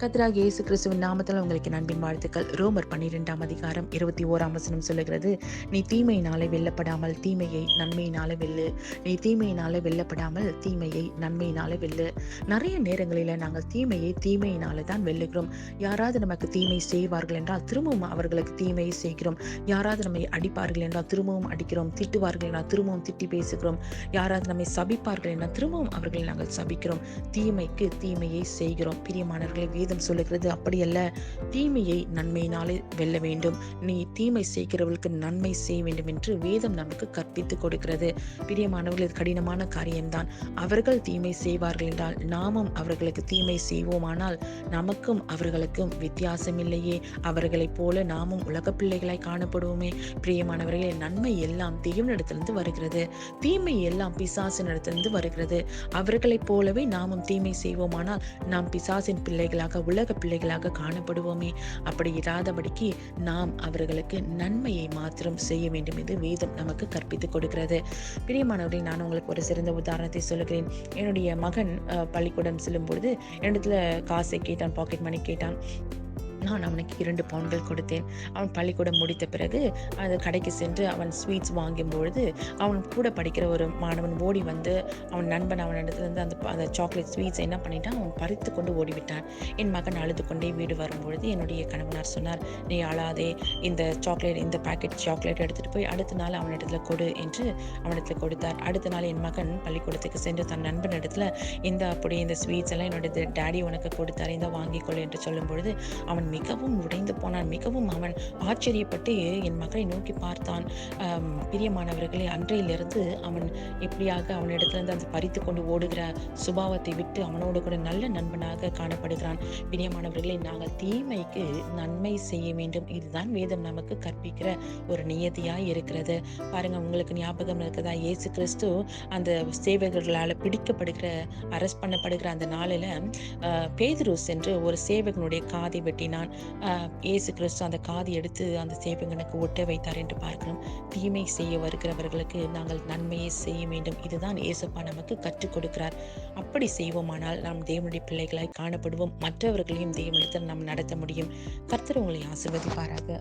கர்த்தராகிய இயேசு கிறிஸ்துவின் நாமத்தில் உங்களுக்கு அன்பின் வாழ்த்துக்கள். ரோமர் 12ஆம் அதிகாரம் 21ஆம் வசனம் சொல்லுகிறது, நீ தீமையினாலே வெல்லப்படாமல் தீமையை நன்மையினாலே வெல்லு. நீ தீமையினாலே வெல்லப்படாமல் தீமையை நன்மையினாலே வெல்லு. நிறைய நேரங்களில் நாங்கள் தீமையை தீமையினாலே தான் வெல்லுகிறோம். யாராவது நமக்கு தீமை செய்வார்கள் என்றால் திரும்பவும் அவர்களுக்கு தீமையை செய்கிறோம். யாராவது நம்மை அடிப்பார்கள் என்றால் திரும்பவும் அடிக்கிறோம். திட்டுவார்கள் என்றால் திரும்பவும் திட்டி பேசுகிறோம். யாராவது நம்மை சபிப்பார்கள் என்றால் திரும்பவும் அவர்களை நாங்கள் சபிக்கிறோம். தீமைக்கு தீமையை செய்கிறோம். பிரியமானவர்களை, வேதம் சொல்லுகிறது அப்படியல்ல, தீமையை நன்மையினாலே வெல்ல வேண்டும். நீ தீமை செய்கிறவர்களுக்கு நன்மை செய்ய வேண்டும் என்று வேதம் நமக்கு கற்பித்துக் கொடுக்கிறது. பிரியமானவர்கள், இது கடினமான காரியம்தான். அவர்கள் தீமை செய்வார்கள் என்றால் நாமும் அவர்களுக்கு தீமை செய்வோமானால் நமக்கும் அவர்களுக்கும் வித்தியாசம் இல்லையே. அவர்களைப் போல நாமும் உலக பிள்ளைகளாய் காணப்படுவோமே. பிரியமானவர்களே, நன்மை எல்லாம் தேவனிடத்திலிருந்து வருகிறது, தீமை எல்லாம் பிசாசினிடத்திலிருந்து வருகிறது. அவர்களைப் போலவே நாமும் தீமை செய்வோமானால் நாம் பிசாசின் பிள்ளைகளாக, உலக பிள்ளைகளாக காணப்படுவோமே. அப்படி இராதபடிக்கு நாம் அவர்களுக்கு நன்மையை மாத்திரம் செய்ய வேண்டும் என்று வேதம் நமக்கு கற்பித்துக் கொடுக்கிறது. பிரியமானவர்களே, நான் உங்களுக்கு ஒரு சிறந்த உதாரணத்தை சொல்லுகிறேன். என்னுடைய மகன் பள்ளிக்கூடம் செல்லும் பொழுது என்னிடத்துல காசை கேட்டான், பாக்கெட் மணி கேட்டான். நான் அவனுக்கு 2 பவுன்கள் கொடுத்தேன். அவன் பள்ளிக்கூடம் முடித்த பிறகு அந்த கடைக்கு சென்று அவன் ஸ்வீட்ஸ் வாங்கும்பொழுது அவன் கூட படிக்கிற ஒரு மாணவன் ஓடி வந்து அவன் நண்பன் அவனிடத்துலேருந்து அந்த சாக்லேட் ஸ்வீட்ஸ் என்ன பண்ணிட்டான், அவன் பறித்து கொண்டு ஓடிவிட்டான். என் மகன் அழுது கொண்டே வீடு வரும்பொழுது என்னுடைய கணவனார் சொன்னார், நீ அழாதே, இந்த பேக்கெட் சாக்லேட் எடுத்துகிட்டு போய் அடுத்த நாள் அவனிடத்துல கொடு என்று அவனிடத்துல கொடுத்தார். அடுத்த நாள் என் மகன் பள்ளிக்கூடத்துக்கு சென்று தன் நண்பன் இடத்துல இந்த ஸ்வீட்ஸ் எல்லாம் என்னுடைய டேடி உனக்கு கொடுத்தார், இந்த வாங்கிக்கொள் என்று சொல்லும் பொழுது அவன் மிகவும் உடைந்து போனான். மிகவும் அவன் ஆச்சரியப்பட்டு என் மகளை நோக்கி பார்த்தான். பிரியமானவர்களே, அன்றையிலிருந்து அவன் எப்படியாக அவனிடத்திலிருந்து அந்த பறித்து கொண்டு ஓடுகிற சுபாவத்தை விட்டு அவனோடு கூட நல்ல நண்பனாக காணப்படுகிறான். பிரியமானவர்களே, நாங்கள் தீமைக்கு நன்மை செய்ய வேண்டும். இதுதான் வேதம் நமக்கு கற்பிக்கிற ஒரு நியதியாய் இருக்கிறது. பாருங்க, உங்களுக்கு ஞாபகம் இருக்குதா, இயேசு கிறிஸ்து அந்த சேவகர்களால் பிடிக்கப்படுகிற, அரெஸ்ட் பண்ணப்படுகிற அந்த நாளில் பேதுரு சென்று ஒரு சேவகனுடைய காதை வெட்டினான். இயேசு கிறிஸ்து அந்த காதை எடுத்து அந்த சேவகனுக்கு ஒட்ட வைத்தார் என்று பார்க்கிறோம். தீமை செய்ய வருகிறவர்களுக்கு நாங்கள் நன்மையை செய்ய வேண்டும். இதுதான் இயேசுப்பா நமக்கு கற்றுக் கொடுக்கிறார். அப்படி செய்வோமானால் நாம் தேவனுடைய பிள்ளைகளாய் காணப்படுவோம். மற்றவர்களையும் தேவனிடத்தில் நாம் நடத்த முடியும். கர்த்தர் உங்களை ஆசீர்வதிப்பாராக.